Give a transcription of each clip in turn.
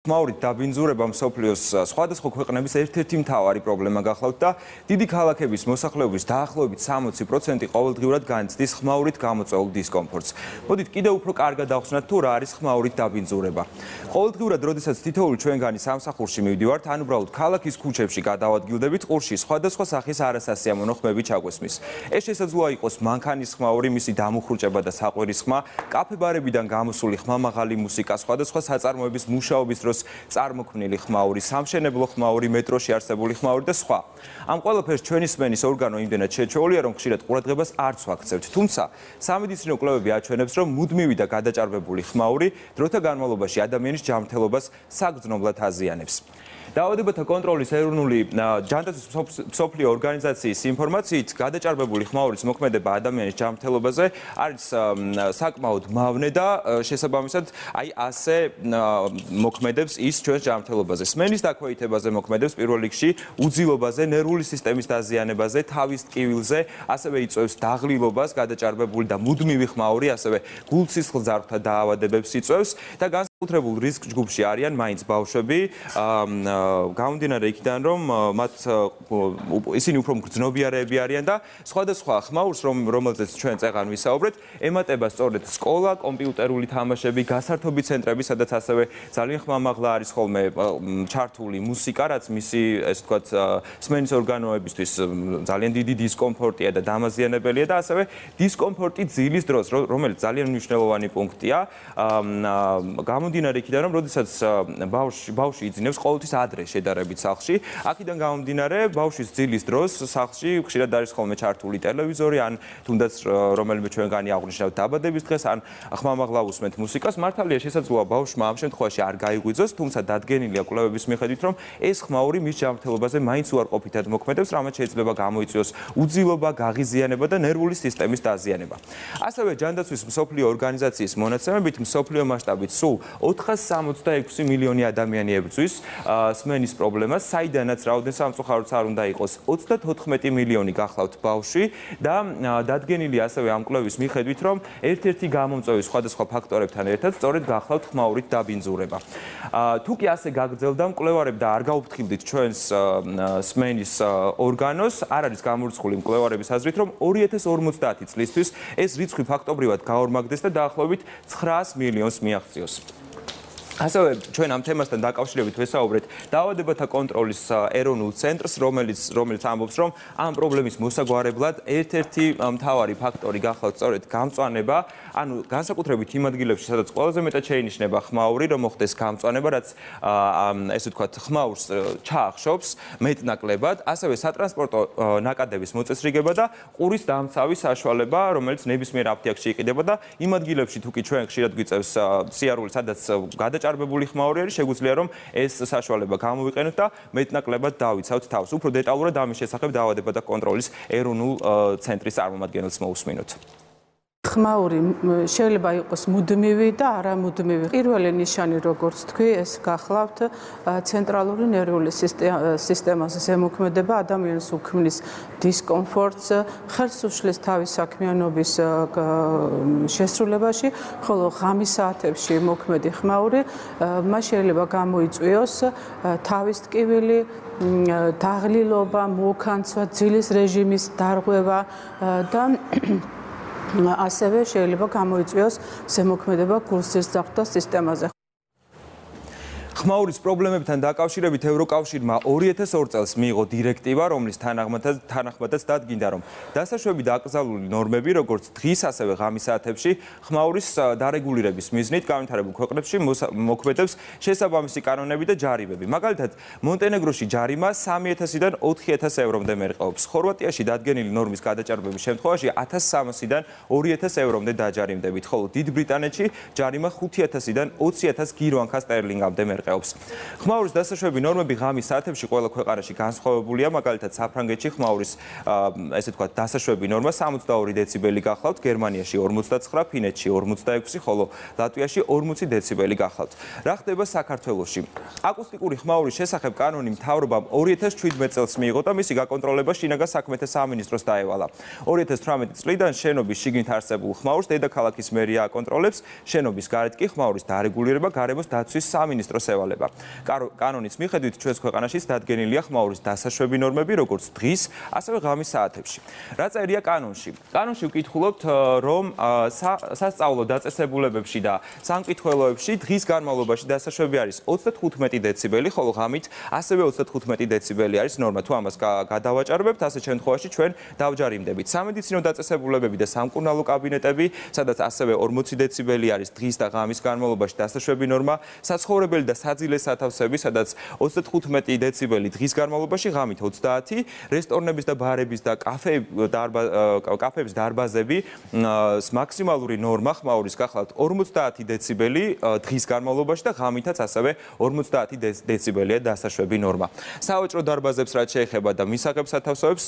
ხმაურით დაბინძურება მსოფლიოს სხვადასხვა ქვეყნების ერთ-ერთი მთავარი პრობლემა გახლავთ და დიდი ქალაქების მოსახლეობის დაახლოებით 60% ყოველდღიურად განიცდის ხმაურით გამოწვეულ დისკომფორტს. მოდით კიდევ უფრო კარგად დავხსნათ თუ რა არის ხმაურით დაბინძურება. ყოველდღიურად, როდესაც თითოეული ჩვენგანი სამსახურში მივდივართ, ან უბრალოდ ქალაქის ქუჩებში გადავადგილდებით, ყურში სხვადასხვა სახის არასასიამოვნო ხმები ჩაგვესმის. ეს შესაძლოა იყოს მანქანის ხმაური, მისი დამუხრუჭება და საყვირის ხმა, კაფე-ბარებიდან გამოსული ხმამაღალი მუსიკა, სხვადასხვა საწარმოების მუშაობის წარმოქმნილი ხმაური, სამშენებლო ხმაური, მეტროში არსებული ხმაური და სხვა. ამ ყველაფერს ჩვენი სმენის ორგანო იმდენად შეჩეულია, რომ ხშირად ყურადღებას არც ვაქცევთ. თუმცა, სამედიცინო კვლევები აჩვენებს, რომ მუდმივი და გადაჭარბებული ხმაური დროთა განმავლობაში ადამიანის ჯანმრთელობას საგრძნობლად აზიანებს. დაავადებათა კონტროლის ეროვნული ჯანდაცვის მსოფლიო ორგანიზაციის ინფორმაციით, გადაჭარბებული ხმაურის მოქმედება ადამიანის ჯანმრთელობაზე არის საკმაოდ მავნე და შესაბამისად ასე მოქმედებს ის ჩვენს ჯანმრთელობაზე. სმენის დაქვეითებაზე მოქმედებს პირველ რიგში, უძილობაზე, ნერვული სისტემის დაზიანებაზე, თავის ტკივილზე, ასევე იწვევს დაღლილობას, გადაჭარბებული და მუდმივი ხმაური, ასევე გულ-სისხლძარღვთა დაავადებებს იწვევს და განსაკუთრებულ რისკ ჯგუფში არიან მაინც ბავშვები, გამომდინარე იქიდან, რომ ისინი უფრო მგრძნობიარეები არიან და სხვადასხვა ხმაურს, რომელზეც ჩვენ წეღან ვისაუბრეთ, ემატება სწორედ სკოლა, კომპიუტერული თამაშები, გასართობი ცენტრები, სადაც ასევე ძალიან ხმამაღლა არის ხოლმე ჩართული მუსიკა, რაც მისი, ესე ვთქვათ, სმენის ორგანოებისთვის ძალიან დიდი დისკომფორტია და დამაზიანებელია და ასევე დისკომფორტი ძილის დროს, რომელიც ძალიან მნიშვნელოვანი პუნქტია. გამომდინარე იქიდან, რომ როდესაც ბავშვი იძინებს ყოველთვის ადრე შედარებით სახლში, აქედან გამომდინარე, ბავშვის ძილის დროს სახლში ხშირად არის ხოლმე ჩართული ტელევიზორი, ან თუნდაც რომელიმე ჩვენგანი აღნიშნავთ დაბადების დღეს, ან ხმამაღლა უსმენთ მუსიკას, მართალია შესაძლოა ბავშვმა ამ შემთხვევაში არ გაიღვიძოს, თუმცა დადგენილია კვლევების მიხედვით, რომ ეს ხმაური მის ჯანმრთელობაზე მაინც უარყოფითად მოქმედებს, რამაც შეიძლება გამოიწვიოს უძილობა, გაღიზიანება და ნერვული სისტემის დაზიანება. ასევე ჯანდაცვის მსოფლიო ორგანიზაციის მონაცემებით მსოფლიო მასშტაბით სულ 466 მილიონი ადამიანი ებრძვის სმენის პრობლემას, საიდანაც რაოდენობის სამწუხაროდ არ უნდა იყოს 34 მილიონი გახლავთ ბავშვი და დადგენილია ასევე ამ კვლევის მიხედვით, რომ ერთ-ერთი გამომწვევი სხვადასხვა ფაქტორებთან ერთად სწორედ გახლავთ ხმაურით დაბინძურება. თუ კი ასე გაგრძელდა მკვლევარები და არ გაუფრთხილდით ჩვენს სმენის ორგანოს, არ არის გამორიცხული მკვლევარების აზრით, რომ 2050 წლისთვის ეს რიცხვი ფაქტობრივად გაორმაგდეს და დაახლოებით 900 მილიონს მიაღწიოს. ასევე ჩვენ ამ თემასთან დაკავშირებით ვესაუბრეთ დაავადებათა კონტროლის ეროვნულ ცენტრს, რომელიც ამბობს, რომ ამ პრობლემის მოსაგვარებლად ერთ-ერთი მთავარი ფაქტორი გახლავთ სწორედ გამწვანება, ანუ განსაკუთრებით იმ ადგილებში, სადაც ყველაზე მეტად შეინიშნება ხმაური, რომ მოხდეს გამწვანება, რაც ესე ვთქვათ, ხმაურს ჩაახშობს მეტნაკლებად, ასევე სატრანსპორტო ნაკადების მოწესრიგება და ყურის დამცავის საშუალება, რომელიც ნებისმიერ აფთიაქში იყიდება და იმ ადგილებში თუ კი ჩვენ ხშირად გვიწევს სიარული, სადაც გადაჭარბებული ხმაური არის, შეგვიძლია რომ ეს საშუალება გამოვიყენოთ და მეტნაკლებად დავიცავთ თავს. უფრო დეტალურად ამის შესახებ დაავადებათა კონტროლის ეროვნულ ცენტრის წარმომადგენელს მოусმინოთ. ხმაური შეიძლება იყოს მუდმივი და არამუდმივი. პირველი ნიშანი, როგორც თქვი, ეს გახლავთ ცენტრალური ნერვული სისტემაზე ზემოქმედება, ადამიანს უქმნის დისკომფორტს, ხელს უშლის თავის საქმიანობის შესრულებაში, ხოლო ღამის საათებში მოქმედი ხმაური მას შეიძლება გამოიწვიოს თავის ტკივილი, დაღლილობა, მოქანცვა, ძილის რეჟიმის დარღვევა და ასევე შეიძლება გამოიწვიოს ზემოქმედება გულ-სისხლძარღვთა სისტემაზე. ხმაურის პრობლემებთან დაკავშირებით ევროკავშირმა 2002 წელს მიიღო დირექტივა, რომლის თანახმადაც დადგინდა, რომ დასაშვები და აკრძალული ნორმები, როგორც დღის, ასევე ღამის საათებში, ხმაურის დარეგულირების მიზნით განვითარებულ ქვეყნებში მოქმედებს შესაბამისი კანონები და ჯარიმები. მაგალითად, მონტენეგროში ჯარიმა 3000-დან 4000 ევრომდე მერყეობს. ხორვატიაში დადგენილი ნორმის გადაჭარბების შემთხვევაში 1300-დან 2000 ევრომდე დაჯარიმდებით, ხოლო დიდ ბრიტანეთში ჯარიმა 5000-დან 20000 გირვანქა სტერლინგამდე მერყეობს. ხმაურის დასაშვები ნორმები ღამის საათებში ყველა ქვეყანაში განსხვავებულია, მაგალითად საფრანგეთში ხმაურის ესე ვთქვათ დასაშვები ნორმა 62 დეციბელი გახლავთ, გერმანიაში 59, ფინეთში 46, ხოლო ლატვიაში 40 დეციბელი გახლავთ. რა ხდება საქართველოში? აკუსტიკური ხმაურის შესახებ კანონი მთავრობამ 2017 წელს მიიღო და მისი გაკონტროლება შინაგან საქმეთა სამინისტროს დაევალა. 2018 წლიდან შენობის შიგნით არსებულ ხმაურს დედაქალაქის მერია აკონტროლებს, შენობის გარეთ კი ხმაურის დარეგულირება გარემოს დაცვის სამინისტროს წევალება. კანონის მიხედვით ჩვენს ქვეყანაშიც დადგენილია ხმაურის დასაშვები ნორმები, როგორც დღის, ასევე ღამის საათებში. რა წერია კანონში? კანონში ვკითხულობთ, რომ სასწავლო დაწესებულებებში და სამკითხველოებში დღის განმავლობაში დასაშვები არის 35 დეციბელი, ხოლო ღამით ასევე 35 დეციბელი არის ნორმა. თუ ამას გადავაჭარბებთ, ასეთ შემთხვევაში ჩვენ დავჯარიმდებით. სამედიცინო დაწესებულებები და სამკურნალო კაბინეტები, სადაც ასევე 40 დეციბელი არის დღის და ღამის განმავლობაში დასაშვები ნორმა, საცხოვრებელი და საძილე სათავსები, სადაც 35 დეციბელი დღის განმავლობაში, ღამით 30, რესტორნების და ბარების და კაფეების დარბაზები, მაქსიმალური ნორმა ხმაურის გახლავთ 50 დეციბელი დღის განმავლობაში და ღამითაც ასევე 50 დეციბელია დასაშვები ნორმა. სავაჭრო დარბაზებს რაც შეეხება და მისაღებ სათავსოებს,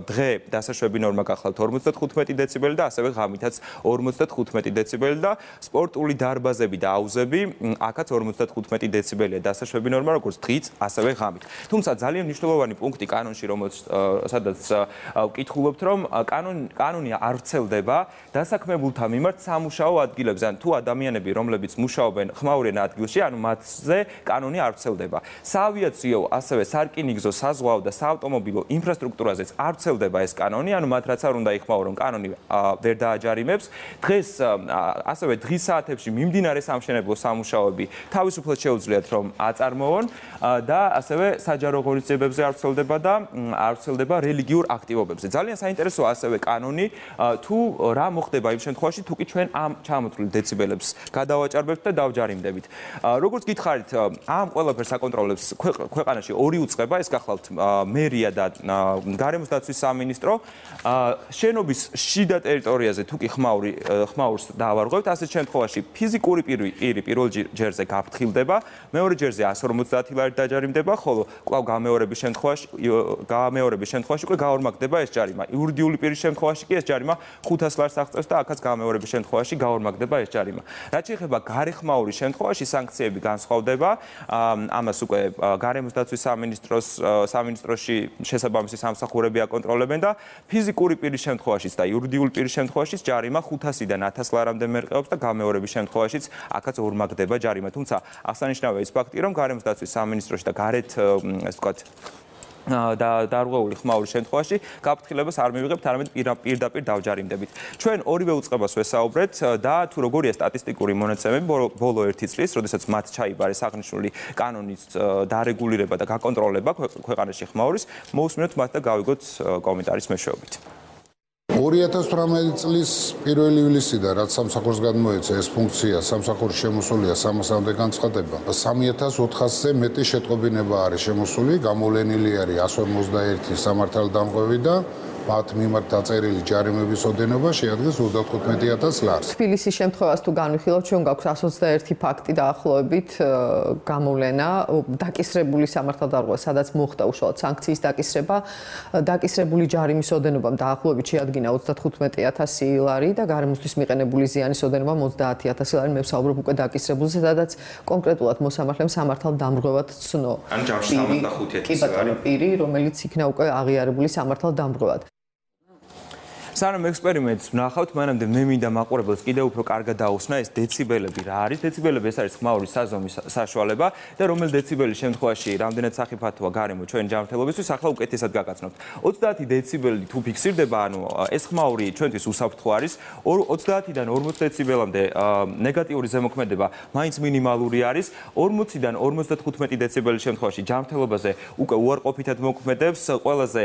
დღე დასაშვები ნორმა გახლავთ 55 დეციბელი და ასევე ღამითაც 55 დეციბელი და სპორტული დარბაზები და აუზები, აქაც 55 დეციბელია დასაშვები ნორმა, როგორც დღით, ასევე ღამით. თუმცა ძალიან მნიშვნელოვანი პუნქტი კანონში, სადაც ვკითხულობთ, რომ კანონი არ ვრცელდება დასაქმებულთა მიმართ სამუშაო ადგილებზე, ან თუ ადამიანები, რომლებიც მუშაობენ ხმაურიან ადგილში, ანუ მათზე კანონი არ ვრცელდება. საავიაციო, ასევე სარკინიგზო, საზღვაო და საავტომობილო ინფრასტრუქტურაზეც არ ვრცელდება ეს კანონი, ანუ მათ რაც არ უნდა იხმაურონ, კანონი ვერ დააჯარიმებს. დღეს ასევე დღის საათებში მიმდინარე სამშენებლო სამუშაოები თავისუფლად შეუძლიათ რომ აწარმოონ და ასევე საჯარო ღონისძიებებზე არ ვრცელდება და არ ვრცელდება რელიგიურ აქტივობებზე. ძალიან საინტერესოა ასევე კანონი, თუ რა მოხდება იმ შემთხვევაში, თუ კი ჩვენ ამ ჩამოთვლილ დეციბელებს გადავაჭარბებთ და დავჯარიმდებით. როგორც გითხარით, ამ ყველაფერს აკონტროლებს ქვეყანაში ორი უწყება, ეს გახლავთ მერია და გარემოს დაცვის სამინისტრო. შენობის შიდა ტერიტორიაზე თუ კი ხმაურს დავარღვევთ, ასეთ შემთხვევაში ფიზიკური პირი პირველ ჯერზე გაფრთხილდება, მეორე ჯერზე 150 ლარი დაჯარიმდება, ხოლო კვლავ გამეორების შემთხვევაში უკვე გაორმაგდება ეს ჯარიმა. იურიდიული პირის შემთხვევაში კი ეს ჯარიმა 500 ლარს აღწევს და აქაც გამეორების შემთხვევაში გაორმაგდება ეს ჯარიმა. რაც შეეხება გარეხმაურის შემთხვევაში სანქციები განსხვავდება. ამას უკვე გარემოს დაცვის სამინისტროში შესაბამისი სამსახურები აკონტროლებენ და ფიზიკური პირის შემთხვევაშიც და იურიდიული პირის შემთხვევაშიც ჯარიმა 500-დან 1000 ლარამდე მერყეობს და გამეორების შემთხვევაშიც აქაც ორმაგდება ჯარიმა. თუმცა აღსანიშნავია ის ფაქტი, რომ გარემოს დაცვის სამინისტროში და გარეთ ეს ვთქვათ და დარღვეული ხმაურის შემთხვევაში გაფრთხილებას არ მივიღებთ, არამედ პირდაპირ დავჯარიმდებით. ჩვენ ორივე უწყებას ვესაუბრეთ და თუ როგორია სტატისტიკური მონაცემები ბოლო 1 წლის, როდესაც მათ ჩაიბარეს აღნიშნული კანონის დარეგულირება და გაკონტროლება ქვეყანაში ხმაურის, მოусმინოთ მათ და გავიგოთ კომენტარის მეშვეობით. 2018 წლის 1 ივლისიდან რაც სამსახურს გადმოეცა ეს ფუნქცია სამსახურის შემოსულია 300-მდე განცხადება 3400-ზე მეტი შეტყობინება არის შემოსული, გამოვლენილი არის 151 სამართალდამღები და მათ მიმართ დაწერილი ჯარიმების ოდენობა შეადგენს 35000 ლარს. თბილისის შემთხვევას თუ განვიხილავთ, ჩვენ გვაქვს 121 ფაქტი დაახლოებით გამოვლენა დაკისრებული სამართალდამღება, სადაც მოხდა უშუალოდ სანქციის დაკისრება, დაკისრებული ჯარიმის ოდენობამ დაახლოებით შეადგინა 35000 ლარი და გარემოსთვის მიყენებული ზიანის ოდენობამ 30000 ლარი. მე ვსაუბრობ უკვე დაკისრებულზე, სადაც კონკრეტულად მოსამართლემ სამართალდამღებად ცნო. ანუ ჯამში 75 ლარი პირი, რომელიც იქნა უკვე აღიარებული სამართალდამღებად. სანამ ექსპერიმენტს ვნახავთ, მანამდე მე მინდა მაყურებელს კიდევ უფრო კარგად დაუსვნა ეს დეციბელები რა არის. დეციბელები ეს არის ხმაურის საზომის საშუალება და რომელ დეციბელის შემთხვევაში რამდენად სახიფათოა გარემო ჩვენ ჯანმრთელობისთვის, ახლა უკეთესად გაგაცნობთ. 30 დეციბელი თუ ფიქსირდება, ანუ ეს ხმაური ჩვენთვის უსაფრთხო არის. 30-დან 40 დეციბელამდე ნეგატიური ზემოქმედება მაინც მინიმალური არის. 40-დან 55 დეციბელის შემთხვევაში ჯანმრთელობაზე უკვე უარყოფითად მოქმედებს. ყველაზე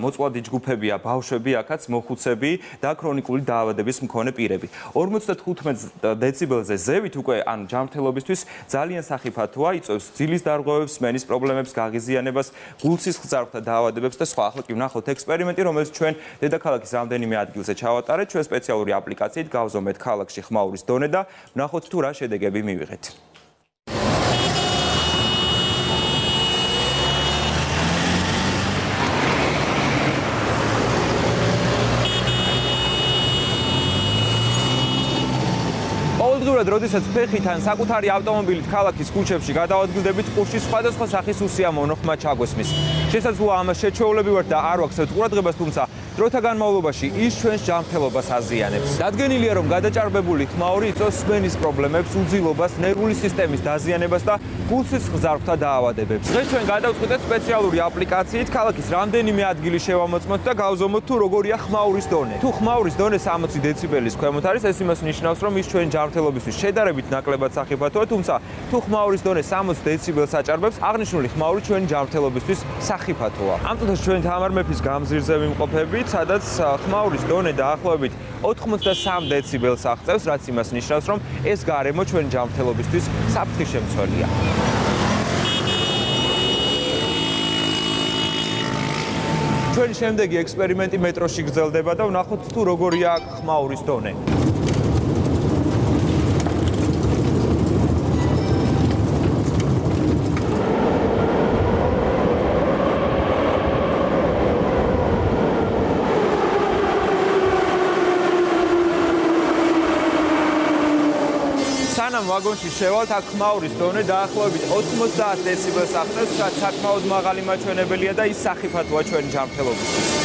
მოწყვეტი ჯგუფებია ბავშვები, აქაც და ქრონიკული დაავადების მქონე პირები. 55 დეციბელზე ზევით უკვე ან ჯანმრთელობისთვის ძალიან სახიფათოა, იწვევს ძილის დარღვევებს, სმენის პრობლემებს, გაღიზიანებას, გულსისხლძარღვთა დაავადებებს და სხვა. ახლა კი ვნახოთ ექსპერიმენტი, რომელიც ჩვენ დედაქალაქის რამდენიმე ადგილზე ჩავატარეთ, ჩვენ სპეციალური აპლიკაციით გავზომეთ ქალაქში ხმაურის დონე და ვნახოთ თუ რა შედეგები მივიღეთ. ყოველდღიურად, როდესაც ფეხით ან საკუთარი ავტომობილით ქალაქის ქუჩებში გადავადგილდებით, ყურში სხვადასხვა სახის უსიამოვნო ხმა ჩაგვესმის. შესაძლოა ამას შეჩვეულები ვართ და არ ვაქცევთ ყურადღებას, თუმცა დროთა განმავლობაში ის ჩვენს ჯანმრთელობას აზიანებს. დადგენილია, რომ გადაჭარბებული ხმაური იწვევს სმენის პრობლემებს, უძილობას, ნერვული სისტემის დაზიანებას და გულსისხლ ზარღვთა დაავადებებს. დღეს ჩვენ გადავწყვიტეთ სპეციალური აპლიკაციით ქალაქის რამდენიმე ადგილი შევამოწმოთ და გავზომოთ თუ როგორია ხმაურის დონე. თუ ხმაურის დონე 60 დეციბელის ქვემოთ არის, ეს იმას ნიშნავს, რომ ის ჩვენ ჯანმრთელობისთვის შედარებით ნაკლებად სახიფათოა, თუმცა თუ ხმაურის დონე 60 დეციბელს აჭარბებს, აღნიშნული ხმაური ჩვენი ჯანმრთელობისთვის სახიფათოა. ამ წუთას ჩვენ თამარ მეფის გამზირზე ვიმყოფებით, სადაც ხმაურის დონე დაახლოებით 83 დეციბელს აღწევს, რაც იმას ნიშნავს, რომ ეს გარემო ჩვენი ჯანმრთელობისთვის საფრთხის შემცველია. ჩვენი შემდეგი ექსპერიმენტი მეტროში გრძელდება და ვნახოთ თუ როგორია ხმაურის დონე. სანამ ვაგონში შევალთ, აქ ხმაურის დონე დაახლოებით 90 დეციბელს აღწევს, რაც საკმაოდ მაღალი მაჩვენებელია და ის სახიფათოა ჩვენი ჯანმრთელობისთვის.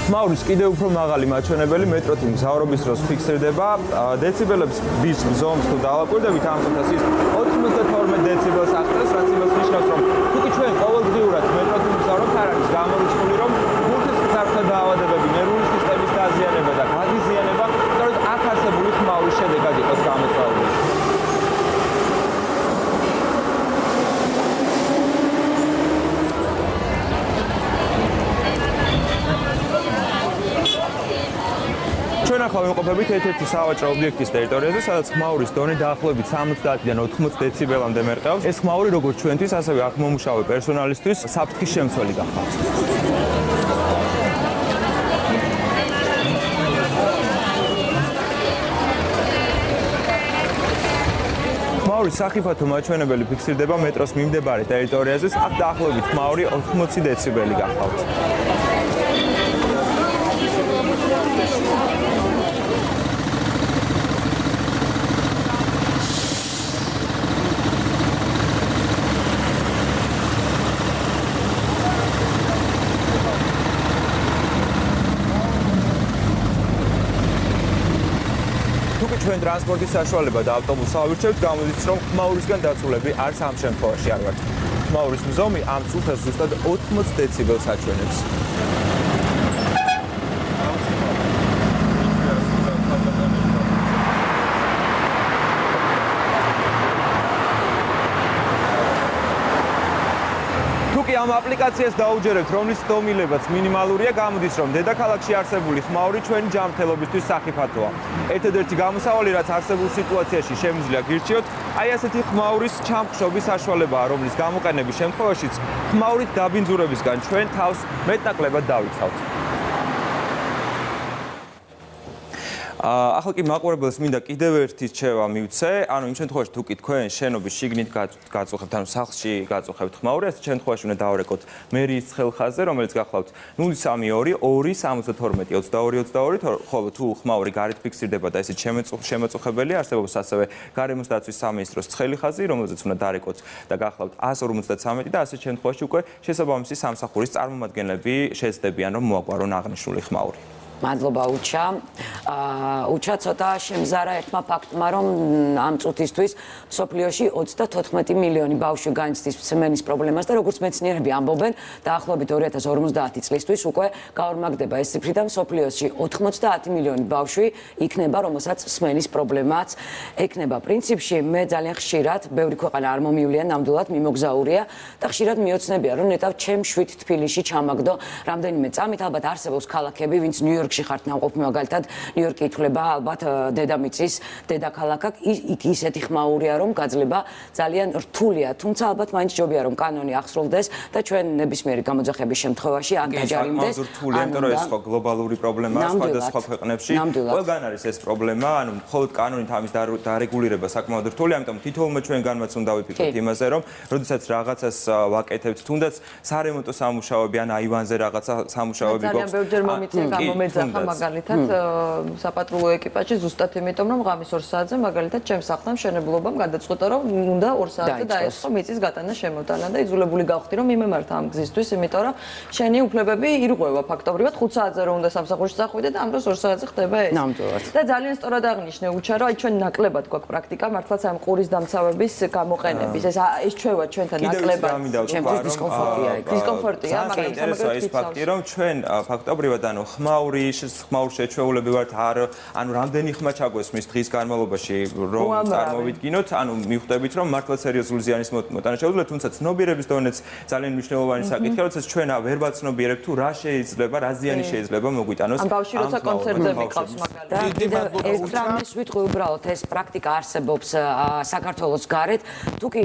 ხმაურის კიდევ უფრო მაღალი მაჩვენებელი მეტროთი მგზავრობის დროს ფიქსირდება. დეციბელებს დის ზომს თუ დავაკვირდებით, ამ წუთას ის 92 დეციბელს აღწევს, რაც იმას ნიშნავს, რომ თუკი ჩვენ ყოველდღიურად მეტროთი მგზავრობთ, არ არის გამორიცხული, რომ გულსისხლ ზარღვთა დაავადებები, ნერვული სისტემის დაზიანება და გადაზიანება სწორედ აქ არსებული ხმაურის შედეგად იყოს გამოწვეული. ჩვენ ახლა ვიმყოფებით ერთ-ერთი სავაჭრო ობიექტის ტერიტორიაზე, სადაც ხმაურის დონე დაახლოებით 70-დან 80 დეციბელამდე მერყეობს. ეს ხმაური როგორც ჩვენთვის, ასევე აქ მომუშავე პერსონალისთვის საფრთხის შემცველი გახავს. ხმაურის სახიფათო მაჩვენებელი ფიქსირდება მეტროს მიმდებარე ტერიტორიაზე, აქ დაახლოებით ხმაური 80 დეციბელი გახავთ. ჩვენ ტრანსპორტის საშუალება და ავტობუსს ავირჩევთ, გამოდის, რომ ხმაურისგან დაცულები არც ამ შემთხვევაში არ ვართ. ხმაურის მზომი ამ წუთას ზუსტად 80 დეციბელს აჩვენებს. ამ აპლიკაციას დაუჯერებთ, რომლის დომილებაც მინიმალურია, გამოდის, რომ დედაქალაქში არსებული ხმაური ჩვენი ჯანმრთელობისთვის სახიფათოა. ერთადერთი გამოსავალი, რაც არსებულ სიტუაციაში შემიძლია გირჩიოთ, აი ასეთი ხმაურის ჩამხშობის საშუალებაა, რომლის გამოყენების შემთხვევაშიც ხმაურით დაბინძურებისგან ჩვენ თავს მეტნაკლებად დავიცავთ. ახლა კი მაყურებელს მინდა კიდევ ერთი რჩევა მივცე, ანუ იმ შემთხვევაში თუ კი თქვენ შენობის შიგნით გაწუხებთ, ანუ სახლში გაწუხებთ ხმაური, ასეთ შემთხვევაში უნდა დავარეკოთ მერიის ცხელხაზზე, რომელიც გახლავთ 032 272 22, ხოლო თუ ხმაური გარეთ ფიქსირდება და ესეც შემოწუხებელი, არსებობს ასევე გარემოს დაცვის სამინისტროს ცხელი ხაზი, რომელზეც უნდა დარეკოთ და გახლავთ 153 და ასეთ შემთხვევაში უკვე შესაბამისი სამსახურის წარმომადგენლები შეძლებიან, რომ მოაგვარონ აღნიშნული ხმაური. მადლობა უჩა. უჩა ცოტა შემზარა ერთმა ფაქტმა, რომ ამ წუთისთვის მსოფლიოში 34 მილიონი ბავშვი განიცდის სმენის პრობლემას და როგორც მეცნიერები ამბობენ, დაახლოებით 2050 წლისთვის უკვე გაორმაგდება ეს ციფრი და მსოფლიოში 90 მილიონი ბავშვი იქნება, რომელსაც სმენის პრობლემაც ექნება. პრინციპში მე ძალიან ხშირად, ბევრი ქვეყანა არ მომივლია, ნამდვილად მიმოგზაურია და ხშირად მიოცნებია, რომ ნეტავ ჩემ შვიდ თბილისში ჩამაგდო რამდენიმე წამით, ალბათ არსებობს ქალაქები, ვინც ნიუ-იორკ ნიუ-იორკში ხართ ნამყოფი მაგალითად ნიუ-იორკი ითვლება ალბათ დედამიწის დედაქალაქად იქ ისეთი ხმაურია რომ გაძლება ძალიან რთულია თუმცა ალბათ მაინც ჯობია რომ კანონი ახსრულდეს და ჩვენ ნებისმიერი გამოძახების შემთხვევაში ან დაჯარიმდეს რთულია იმიტომ რომ ეს ხო გლობალური პრობლემაა სხვადასხვა ქვეყნებში ყველგან არის ეს პრობლემა ანუ მხოლოდ კანონით ამის დარეგულირება საკმაოდ რთულია ამიტომ თითოეულმა ჩვენგანმაც უნდა ვიფიქროთ იმაზე რომ როდესაც რაღაცას ვაკეთებთ თუნდაც სარემონტო სამუშაოები ან აივანზე რაღაცა სამუშაოები გვაქვს ძალიან ბევრჯერ მომიწია გამომეძახა მაგალითად საპატრულო ეკიპაჟი ზუსტად იმიტომ რომ ღამის 2 საათზე მაგალითად ჩემს სახლთან მშენებლობამ გადაწყვეტა რომ უნდა 2 საათზე დაესხო მიწის გატანა შემოტანა და იძულებული გავხდი რომ მიმემართა ამ გზისთვის იმიტომ რომ შენი უფლებები ირღვევა ფაქტობრივად 5 საათზე რომ უნდა სამსახურში წახვიდე და ამ დროს 2 საათზე ხდება ეს და ძალიან სწორად აღნიშნე უჩა რომ აი ჩვენ ნაკლებად გვაქვს პრაქტიკა მართლაც ამ ყურის დამცავების გამოყენების ეს ჩვევა ჩვენთან ნაკლებად ჩემთვის დისკომფორტია დისკომფორტია მაგრამ ეს ფაქტი რომ ჩვენ ფაქტობრივად ანუ ხმაური შეჩვეულები ვართ ანუ რამდენი ხმა ჩაგვესმის დღის განმავლობაში რომ წარმოვიდგინოთ ანუ მივხვდებით რომ მართლა სერიოზული ზიანის მოტანა შეუძლია თუმცა ცნობიერების დონეც ძალიან მნიშვნელოვანი საკითხია როდესაც ჩვენ ვერ ვაცნობიერებთ თუ რა შეიძლება რა ზიანი შეიძლება მოგვიტანოს ამ ბავშვი როცა კონცერტზე მიყავს მაგალითად ეს რამეს ვიტყვი უბრალოდ ეს პრაქტიკა არსებობს საქართველოს გარეთ თუ კი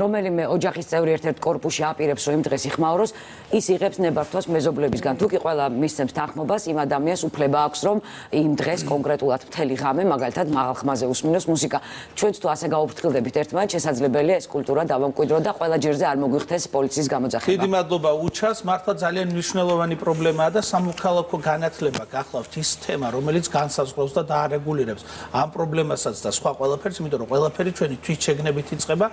რომელიმე ოჯახის წევრი ერთ-ერთ კორპუსში აპირებს რომ იმ დღეს იხმაუროს ის იღებს ნებართვას მეზობლებისგან თუ კი ყველა მისცემს თანხმობას იმ ადამიანს უფლება აქვს რომ იმ დღეს კონკრეტულად მთელი ღამე მაგალითად მაღალ ხმაზე უსმინოს მუსიკა ჩვენც თუ ასე გავუფრთხილდებით ერთმანეთს შესაძლებელია ეს კულტურა დავამკვიდროთ და ყველა ჯერზე არ მოგვიხდეს პოლიციის გამოძახება დიდი მადლობა უჩას მართლა ძალიან მნიშვნელოვანი პრობლემაა და სამოქალაქო განათლება გახლავთ ის თემა რომელიც განსაზღვრავს და დაარეგულირებს ამ პრობლემასაც და სხვა ყველაფერს იმიტომ რომ ყველაფერი ჩვენი თვითშეგნებით იწყება